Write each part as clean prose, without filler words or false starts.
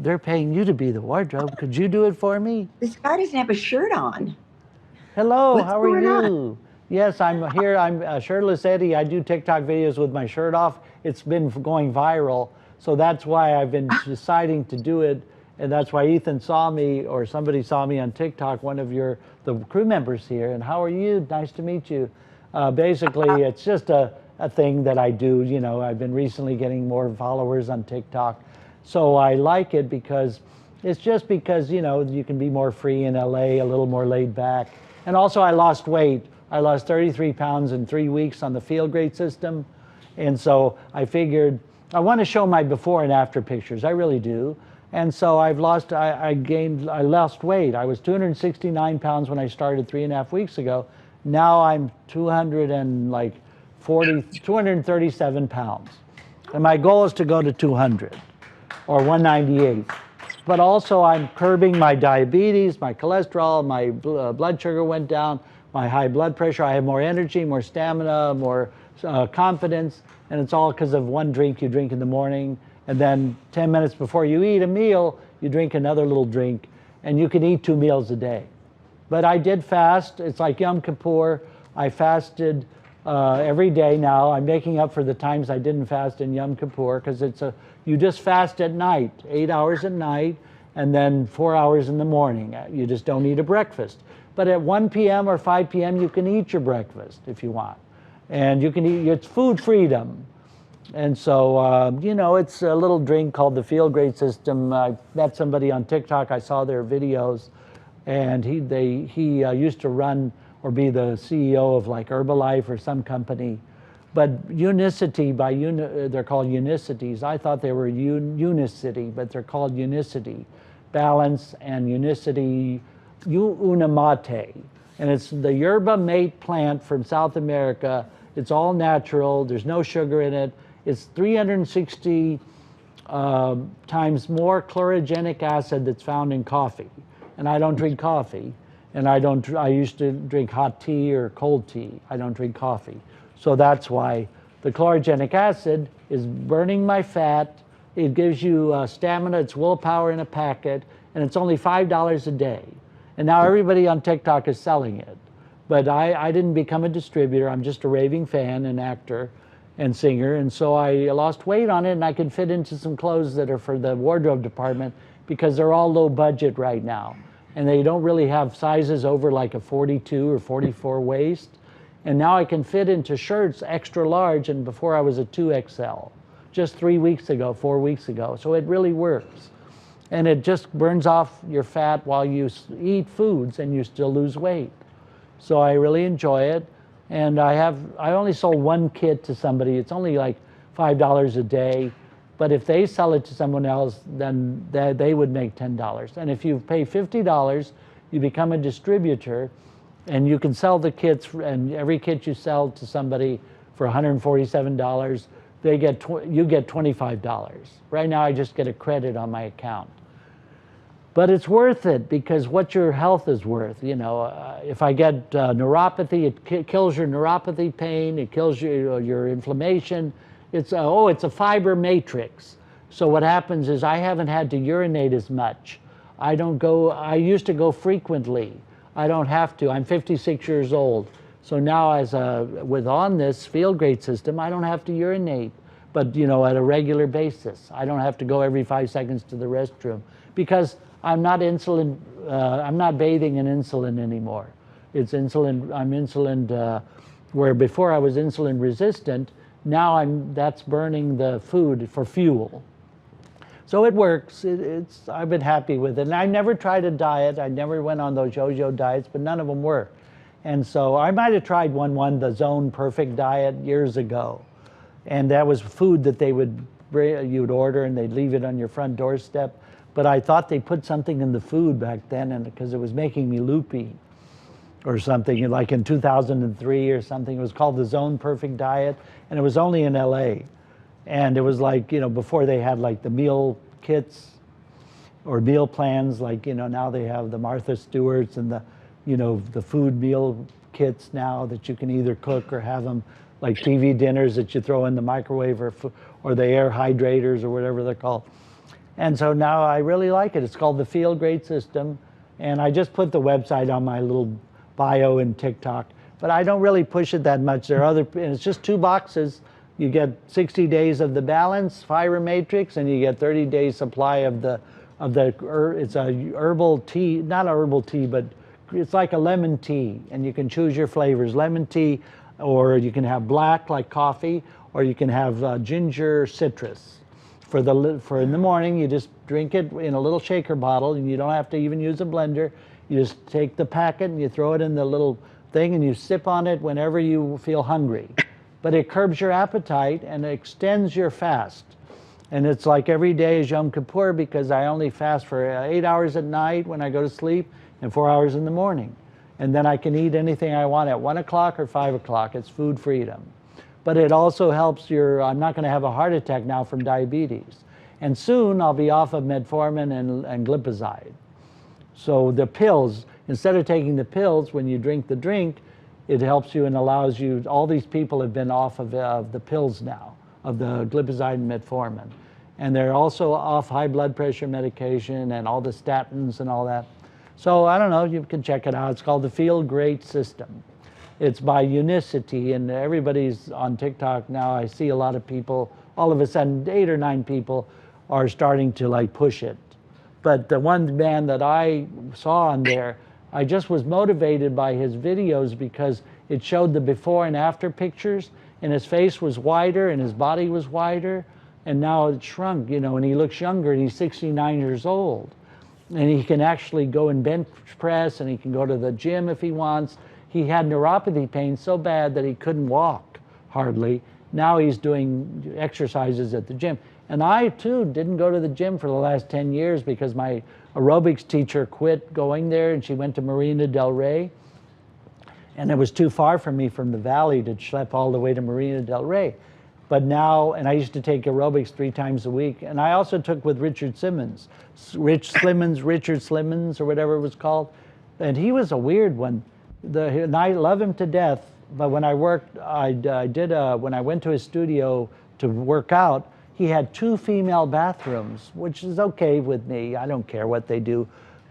they're paying you to be the wardrobe. Could you do it for me? This guy doesn't have a shirt on. Hello, What's how are going on? you? Yes, I'm here. I'm Shirtless Eddie. I do TikTok videos with my shirt off. It's been going viral, so that's why I've been deciding to do it, and that's why Ethan saw me, or somebody saw me on TikTok, one of the crew members here. And how are you? Nice to meet you. Basically, it's just a thing that I do. You know, I've been recently getting more followers on TikTok, so I like it because it's just because, you know, you can be more free in LA, a little more laid back. And also I lost weight. I lost 33 pounds in 3 weeks on the Feel Great system. And so I figured I want to show my before and after pictures. I really do. And so I lost weight. I was 269 pounds when I started 3.5 weeks ago. Now I'm 237 pounds. And my goal is to go to 200 or 198. But also I'm curbing my diabetes, my cholesterol, my blood sugar went down, my high blood pressure. I have more energy, more stamina, more confidence, and it's all because of one drink you drink in the morning, and then 10 minutes before you eat a meal, you drink another little drink, and you can eat 2 meals a day. But I did fast. It's like Yom Kippur. I fasted every day now. I'm making up for the times I didn't fast in Yom Kippur, because you just fast at night, 8 hours at night, and then 4 hours in the morning. You just don't eat a breakfast. But at 1 p.m. or 5 p.m. you can eat your breakfast if you want. And you can eat, it's food freedom. And so, you know, it's a little drink called the Feel Great system. I met somebody on TikTok, I saw their videos, and he used to run or be the CEO of like Herbalife or some company. But Unicity, they're called Unicities. I thought they were Unicity, but they're called Unicity. Balance and Unicity, Unamate. And it's the yerba mate plant from South America. It's all natural, there's no sugar in it. It's 360 times more chlorogenic acid that's found in coffee. And I don't drink coffee. And I used to drink hot tea or cold tea. I don't drink coffee. So that's why the chlorogenic acid is burning my fat. It gives you stamina, it's willpower in a packet, and it's only $5 a day. And now everybody on TikTok is selling it. But I didn't become a distributor. I'm just a raving fan and actor and singer. And so I lost weight on it, and I can fit into some clothes that are for the wardrobe department because they're all low budget right now. And they don't really have sizes over like a 42 or 44 waist. And now I can fit into shirts extra large, and before I was a 2XL, just 3 weeks ago, 4 weeks ago. So it really works. And it just burns off your fat while you eat foods, and you still lose weight. So I really enjoy it. And I only sold one kit to somebody. It's only like $5 a day. But if they sell it to someone else, then they would make $10. And if you pay $50, you become a distributor, and you can sell the kits, and every kit you sell to somebody for $147, you get $25. Right now I just get a credit on my account. But it's worth it, because what your health is worth. You know, if I get neuropathy, it kills your neuropathy pain, it kills your inflammation. It's a fiber matrix. So what happens is I haven't had to urinate as much. I used to go frequently. I don't have to. I'm 56 years old. So now on this Feel Great system, I don't have to urinate, but you know, at a regular basis. I don't have to go every 5 seconds to the restroom, because I'm not bathing in insulin anymore. I'm insulin, where before I was insulin resistant, now that's burning the food for fuel. So it works. I've been happy with it. And I never tried a diet. I never went on those yo-yo diets, but none of them worked. And so I might have tried the Zone Perfect diet years ago. And that was food that you'd order, and they'd leave it on your front doorstep. But I thought they put something in the food back then, and because it was making me loopy or something, like in 2003 or something. It was called the Zone Perfect diet, and it was only in LA. And it was like, you know, before they had like the meal kits or meal plans, like, you know, now they have the Martha Stewart's and the, you know, the food meal kits now that you can either cook or have them like TV dinners that you throw in the microwave, or the air hydrators or whatever they're called. And so now I really like it. It's called the Feel Great System. And I just put the website on my little bio in TikTok. But I don't really push it that much. There are other, and it's just 2 boxes. You get 60 days of the Balance Fiber Matrix, and you get 30 days supply of the it's a herbal tea, not a herbal tea, but it's like a lemon tea, and you can choose your flavors, lemon tea, or you can have black like coffee, or you can have ginger citrus. For in the morning, you just drink it in a little shaker bottle, and you don't have to even use a blender. You just take the packet and you throw it in the little thing, and you sip on it whenever you feel hungry. But it curbs your appetite and extends your fast. And it's like every day is Yom Kippur, because I only fast for 8 hours at night when I go to sleep and 4 hours in the morning. And then I can eat anything I want at 1 o'clock or 5 o'clock. It's food freedom. But it also helps I'm not going to have a heart attack now from diabetes. And soon I'll be off of metformin and glipizide. So the pills, instead of taking the pills when you drink the drink, it helps you and allows you, all these people have been off of the pills now, of the glipizide and metformin. And they're also off high blood pressure medication and all the statins and all that. So I don't know, you can check it out. It's called the Feel Great System. It's by Unicity, and everybody's on TikTok now. I see a lot of people, all of a sudden 8 or 9 people are starting to like push it. But the one man that I saw on there, I just was motivated by his videos because it showed the before and after pictures, and his face was wider and his body was wider, and now it shrunk, you know, and he looks younger, and he's 69 years old. And he can actually go and bench press, and he can go to the gym if he wants. He had neuropathy pain so bad that he couldn't walk hardly. Now he's doing exercises at the gym. And I too didn't go to the gym for the last 10 years because my aerobics teacher quit going there, and she went to Marina Del Rey. And it was too far for me from the valley to schlep all the way to Marina Del Rey. But now, and I used to take aerobics 3 times a week. And I also took with Richard Simmons, Richard Slimmons, or whatever it was called. And he was a weird one. And I love him to death. But when I worked, when I went to his studio to work out, he had 2 female bathrooms, which is okay with me. I don't care what they do.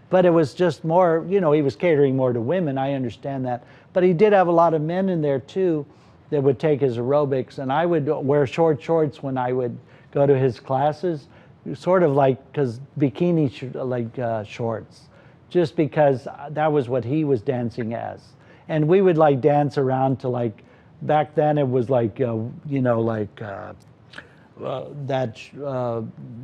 But it was just more, you know, he was catering more to women. I understand that. But he did have a lot of men in there too that would take his aerobics. And I would wear short shorts when I would go to his classes, sort of like, because bikini shorts, just because that was what he was dancing as. And we would like dance around to like, back then it was like, you know, like,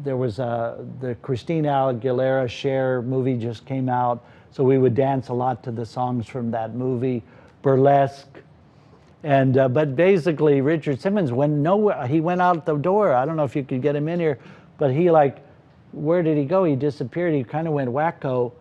there was the Christina Aguilera Cher movie just came out, so we would dance a lot to the songs from that movie, burlesque. And but basically Richard Simmons went nowhere. He went out the door. I don't know if you could get him in here, but he like, where did he go? He disappeared. He kind of went wacko.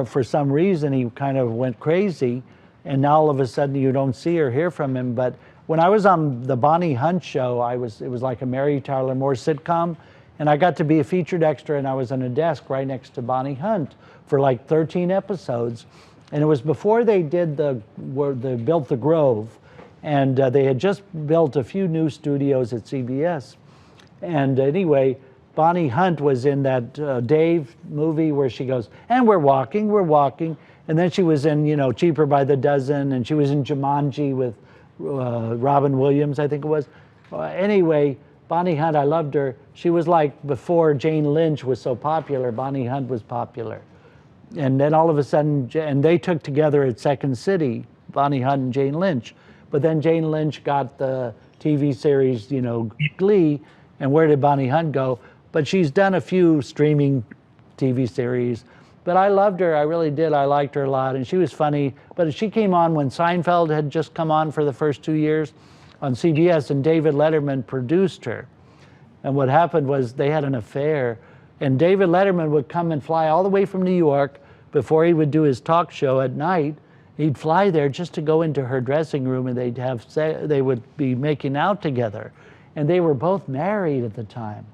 For some reason he kind of went crazy, and now all of a sudden you don't see or hear from him. But when I was on the Bonnie Hunt show, it was like a Mary Tyler Moore sitcom, and I got to be a featured extra, and I was on a desk right next to Bonnie Hunt for like 13 episodes. And it was before they did they built the Grove, and they had just built a few new studios at CBS. And anyway, Bonnie Hunt was in that Dave movie where she goes, and we're walking. And then she was in, you know, Cheaper by the Dozen, and she was in Jumanji with Robin Williams, I think it was. Anyway, Bonnie Hunt, I loved her. She was like, before Jane Lynch was so popular, Bonnie Hunt was popular. And then all of a sudden, and they took together at Second City, Bonnie Hunt and Jane Lynch. But then Jane Lynch got the TV series, you know, Glee, and where did Bonnie Hunt go? But she's done a few streaming TV series. But I loved her, I really did. I liked her a lot, and she was funny. But she came on when Seinfeld had just come on for the first 2 years on CBS, and David Letterman produced her. And what happened was they had an affair, and David Letterman would come and fly all the way from New York before he would do his talk show at night. He'd fly there just to go into her dressing room, and they would be making out together. And they were both married at the time.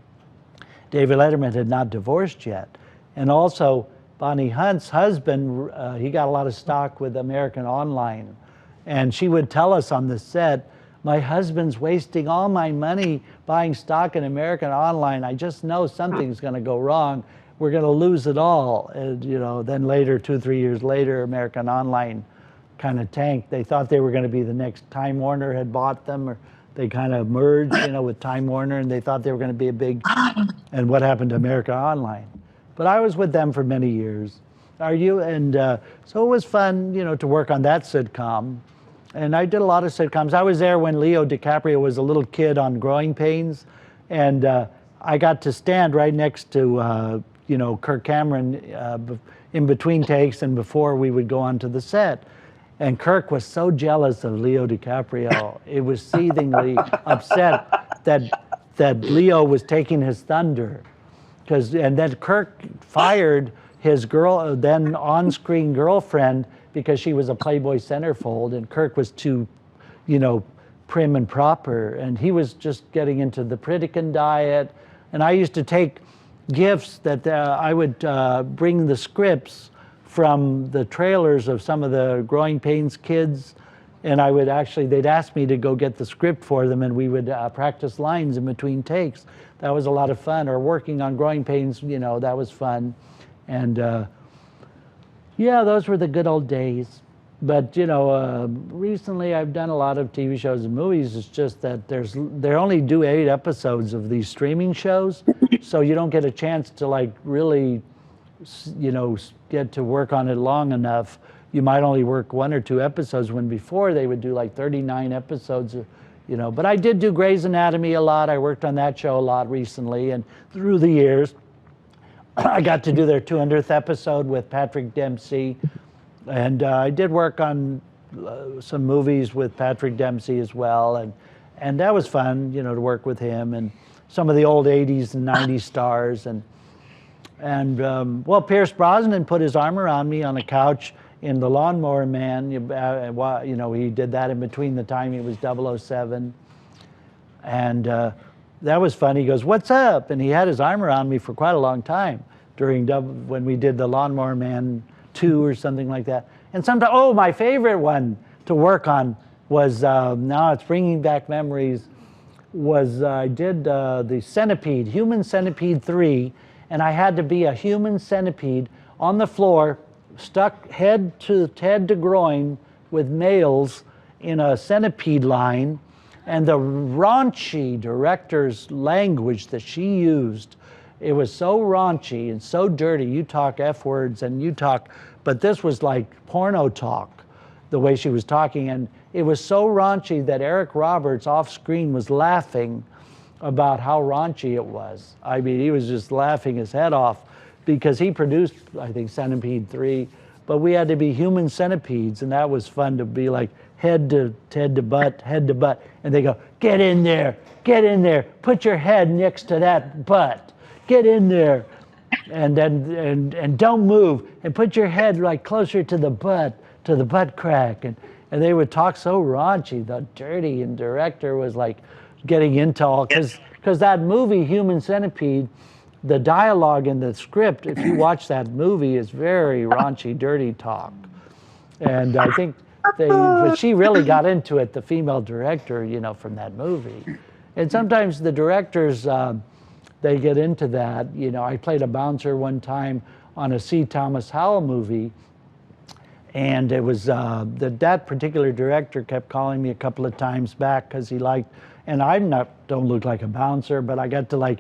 David Letterman had not divorced yet. And also, Bonnie Hunt's husband, he got a lot of stock with American Online. And she would tell us on the set, my husband's wasting all my money buying stock in American Online. I just know something's going to go wrong. We're going to lose it all. And, you know, then later, 2-3 years later, American Online kind of tanked. They thought they were going to be the next. Time Warner had bought them, or they kind of merged, you know, with Time Warner, and they thought they were going to be a big. And what happened to America Online? But I was with them for many years. Are you? And so it was fun, you know, to work on that sitcom. And I did a lot of sitcoms. I was there when Leo DiCaprio was a little kid on Growing Pains, and I got to stand right next to, you know, Kirk Cameron in between takes and before we would go onto the set. And Kirk was so jealous of Leo DiCaprio. It was seethingly upset that Leo was taking his thunder. And then Kirk fired his then on-screen girlfriend because she was a Playboy centerfold, and Kirk was too, you know, prim and proper. And he was just getting into the Pritikin diet. And I used to take gifts that I would bring the scripts from the trailers of some of the Growing Pains kids, and I would actually, they'd ask me to go get the script for them, and we would practice lines in between takes. That was a lot of fun. Or working on Growing Pains, you know, that was fun. And yeah, those were the good old days. But, you know, recently I've done a lot of TV shows and movies. It's just that they only do 8 episodes of these streaming shows, so you don't get a chance to, like, really, you know, get to work on it long enough. You might only work 1 or 2 episodes, when before they would do like 39 episodes, you know. But I did do Grey's Anatomy a lot. I worked on that show a lot recently, and through the years, I got to do their 200th episode with Patrick Dempsey. And I did work on some movies with Patrick Dempsey as well. And that was fun, you know, to work with him and some of the old 80s and 90s stars. And well, Pierce Brosnan put his arm around me on a couch in The Lawnmower Man. You know, he did that in between the time he was 007. And that was fun. He goes, "What's up?" And he had his arm around me for quite a long time when we did The Lawnmower Man 2 or something like that. And sometimes, oh, my favorite one to work on was, now it's bringing back memories, was I did the Centipede, Human Centipede 3, and I had to be a human centipede on the floor, stuck head to groin with nails in a centipede line. And the raunchy director's language that she used, it was so raunchy and so dirty. You talk F words and you talk, but this was like porno talk, the way she was talking. And it was so raunchy that Eric Roberts off screen was laughing about how raunchy it was. I mean, he was just laughing his head off because he produced, I think, Centipede 3, but we had to be human centipedes, and that was fun to be like head to butt, head to butt. And they go, get in there, put your head next to that butt, get in there, and then and don't move, and put your head like closer to the butt crack. And they would talk so raunchy. The dirty and director was like getting into all, because that movie, Human Centipede, the dialogue in the script, if you watch that movie, is very raunchy, dirty talk. And I think but she really got into it, the female director, you know, from that movie. And sometimes the directors, they get into that. You know, I played a bouncer one time on a C. Thomas Howell movie, and it was that particular director kept calling me a couple of times back because he liked, and don't look like a bouncer, but I got to like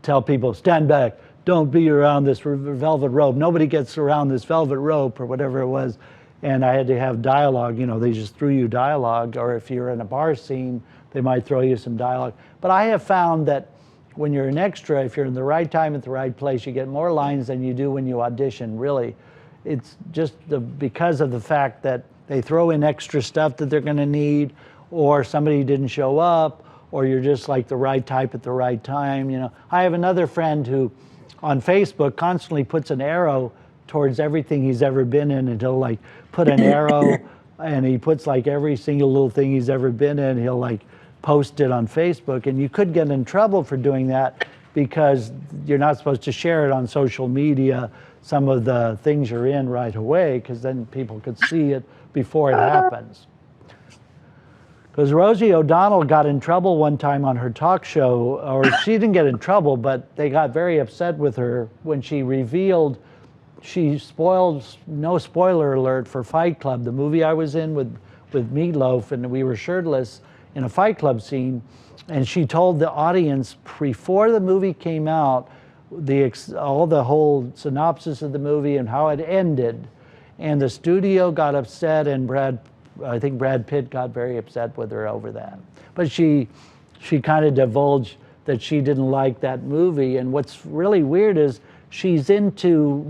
tell people, stand back, don't be around this velvet rope. Nobody gets around this velvet rope, or whatever it was. And I had to have dialogue. You know, they just threw you dialogue, or if you're in a bar scene, they might throw you some dialogue. But I have found that when you're an extra, if you're in the right time at the right place, you get more lines than you do when you audition, really. It's just because of the fact that they throw in extra stuff that they're gonna need, or somebody didn't show up, or you're just like the right type at the right time, you know. I have another friend who, on Facebook, constantly puts an arrow towards everything he's ever been in, and he'll like put an arrow, and he puts like every single little thing he's ever been in, he'll like post it on Facebook. And you could get in trouble for doing that because you're not supposed to share it on social media, some of the things you're in right away, because then people could see it before it happens. Because Rosie O'Donnell got in trouble one time on her talk show, or she didn't get in trouble, but they got very upset with her when she revealed, she spoiled, no spoiler alert for Fight Club, the movie I was in with Meatloaf, and we were shirtless in a Fight Club scene, and she told the audience before the movie came out, all the whole synopsis of the movie and how it ended, and the studio got upset, and I think Brad Pitt got very upset with her over that. But she kind of divulged that she didn't like that movie. And what's really weird is she's into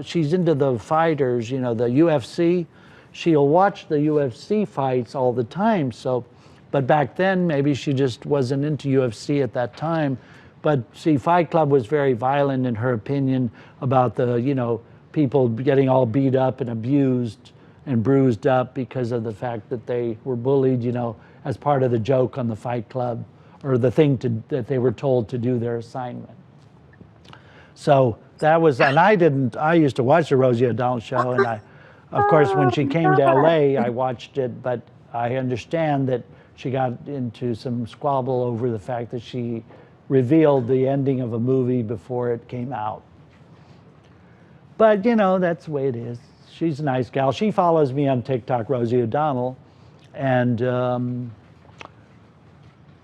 she's into the fighters, you know, the UFC. She'll watch the UFC fights all the time. So, but back then maybe she just wasn't into UFC at that time. But see, Fight Club was very violent in her opinion about the, you know, people getting all beat up and abused and bruised up because of the fact that they were bullied, you know, as part of the joke on the Fight Club, or the thing that they were told to do their assignment. So that was, and I used to watch the Rosie O'Donnell show, and of course, when she came to LA, I watched it, but I understand that she got into some squabble over the fact that she revealed the ending of a movie before it came out. But, you know, that's the way it is. She's a nice gal. She follows me on TikTok, Rosie O'Donnell, and you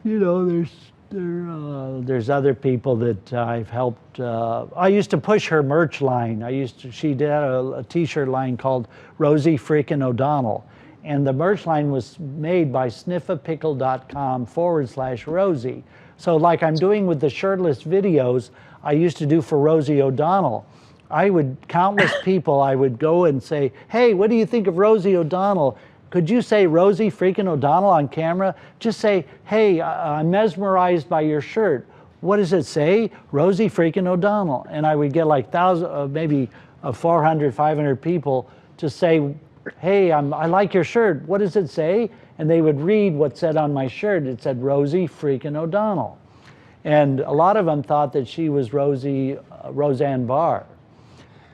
know, there's other people that I've helped. I used to push her merch line. She did a T-shirt line called Rosie Freakin' O'Donnell, and the merch line was made by sniffapickle.com/Rosie. So like I'm doing with the shirtless videos, I used to do for Rosie O'Donnell. Countless people, I would go and say, hey, what do you think of Rosie O'Donnell? Could you say Rosie freaking O'Donnell on camera? Just say, hey, I'm mesmerized by your shirt. What does it say? Rosie freaking O'Donnell. And I would get like maybe 400, 500 people to say, hey, I like your shirt. What does it say? And they would read what said on my shirt. It said Rosie freaking O'Donnell. And a lot of them thought that she was Roseanne Barr.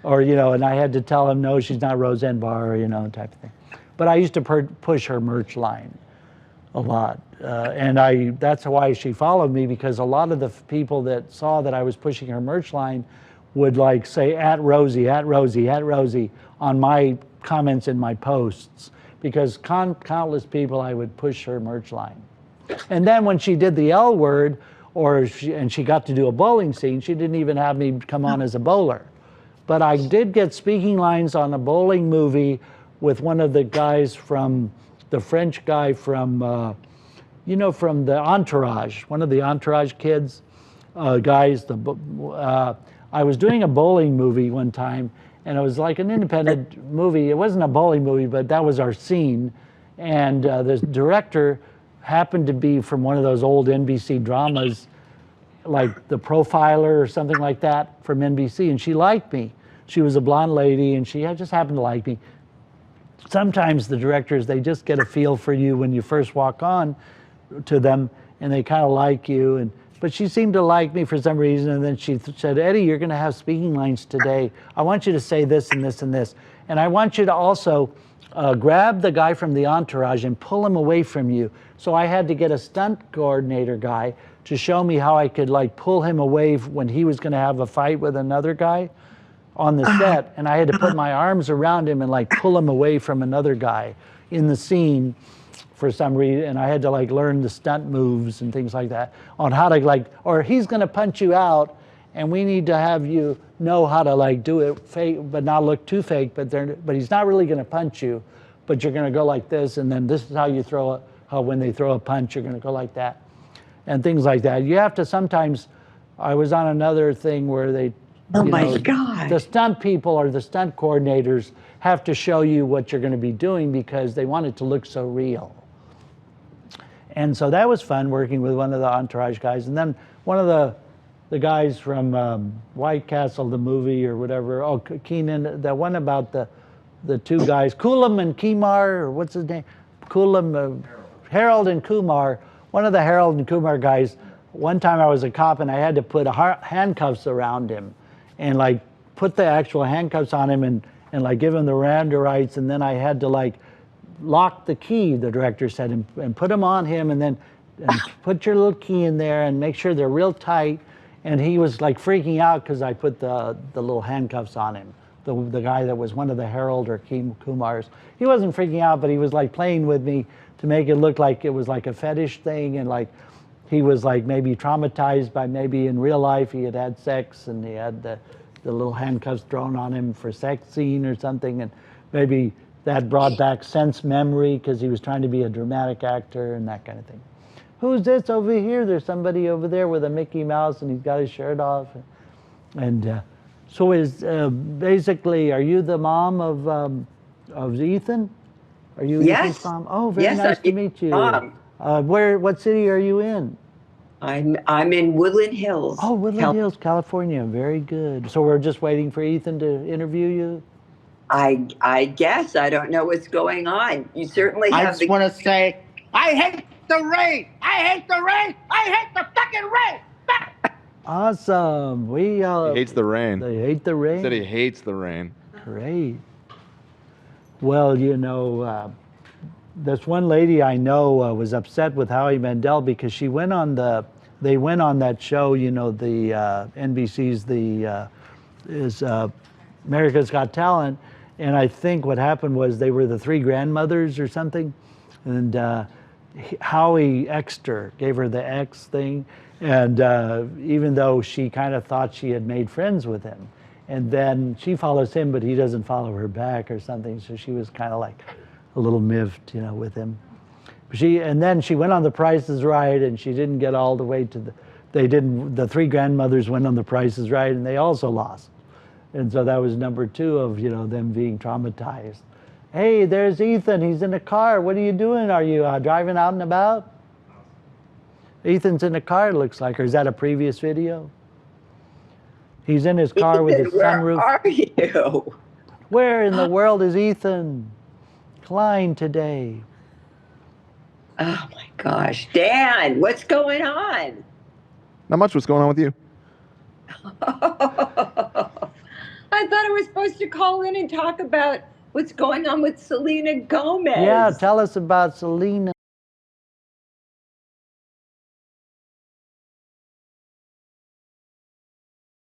Or, you know, and I had to tell them, no, she's not Roseanne Barr, you know, type of thing. But I used to push her merch line a lot. And that's why she followed me, because a lot of the people that saw that I was pushing her merch line would like say, at Rosie, at Rosie, at Rosie, on my comments in my posts. Because countless people, I would push her merch line. And then when she did the L word, and she got to do a bowling scene, she didn't even have me come on as a bowler. But I did get speaking lines on a bowling movie with one of the guys from, the French guy from, you know, from the Entourage, one of the Entourage kids, guys. I was doing a bowling movie one time, and it was like an independent movie. It wasn't a bowling movie, but that was our scene. And the director happened to be from one of those old NBC dramas, like The Profiler or something like that from NBC, and she liked me. She was a blonde lady, and she just happened to like me. Sometimes the directors, they just get a feel for you when you first walk on to them, and they kind of like you. But she seemed to like me for some reason, and then she said, Eddie, you're going to have speaking lines today. I want you to say this and this and this. And I want you to also grab the guy from the Entourage and pull him away from you. So I had to get a stunt coordinator guy to show me how I could like pull him away when he was going to have a fight with another guy on the set. And I had to put my arms around him and like pull him away from another guy in the scene for some reason. And I had to like learn the stunt moves and things like that on how to like, or he's going to punch you out, and we need to have you know how to like do it fake, but not look too fake, but he's not really going to punch you, but you're going to go like this, and then this is how you throw it, how when they throw a punch, you're going to go like that, and things like that. You have to sometimes, I was on another thing where they, oh my God, the stunt people or the stunt coordinators have to show you what you're going to be doing because they want it to look so real. And so that was fun working with one of the Entourage guys. And then one of the guys from White Castle, the movie or whatever, oh, Keenan, the one about the two guys, Kulam and Kumar, or what's his name? Kulam, Harold and Kumar. One of the Harold and Kumar guys, one time I was a cop and I had to put handcuffs around him and like put the actual handcuffs on him and like give him the Miranda rights, and then I had to like lock the key, the director said, and put them on him, and then put your little key in there and make sure they're real tight. And he was like freaking out because I put the little handcuffs on him. The guy that was one of the Harold or Kumars. He wasn't freaking out, but he was like playing with me to make it look like it was like a fetish thing, and like he was like maybe traumatized by maybe in real life he had had sex and he had the little handcuffs thrown on him for sex scene or something, and maybe that brought back sense memory because he was trying to be a dramatic actor and that kind of thing. Who's this over here? There's somebody over there with a Mickey Mouse and he's got his shirt off. And so is basically, are you the mom of Ethan? Are you Ethan's mom? Oh, very nice to meet you. What city are you in? I'm in Woodland Hills. Oh, Woodland Hills, California. Very good. So we're just waiting for Ethan to interview you? I guess. I don't know what's going on. You certainly have. I just want to say, I hate the rain. I hate the rain. I hate the fucking rain. Awesome. He hates the rain. They hate the rain? He said he hates the rain. Great. Well, you know, this one lady I know was upset with Howie Mandel because they went on that show, you know, the NBC's America's Got Talent, and I think what happened was they were the three grandmothers or something, and Howie X'd her, gave her the X thing, and even though she kind of thought she had made friends with him, and then she follows him, but he doesn't follow her back or something, so she was kind of like a little miffed, you know, with him. And then she went on The Price is Right, and she didn't get all the way to the three grandmothers went on The Price is Right, and they also lost. And so that was number 2 of, you know, them being traumatized. Hey, there's Ethan. He's in a car. What are you doing? Are you driving out and about? Ethan's in a car, it looks like. Or is that a previous video? He's in his car with his sunroof. Where are you? Where in the world is Ethan Klein today? Oh my gosh. Dan, what's going on? Not much. What's going on with you? I thought I was supposed to call in and talk about what's going on with Selena Gomez. Yeah, tell us about Selena.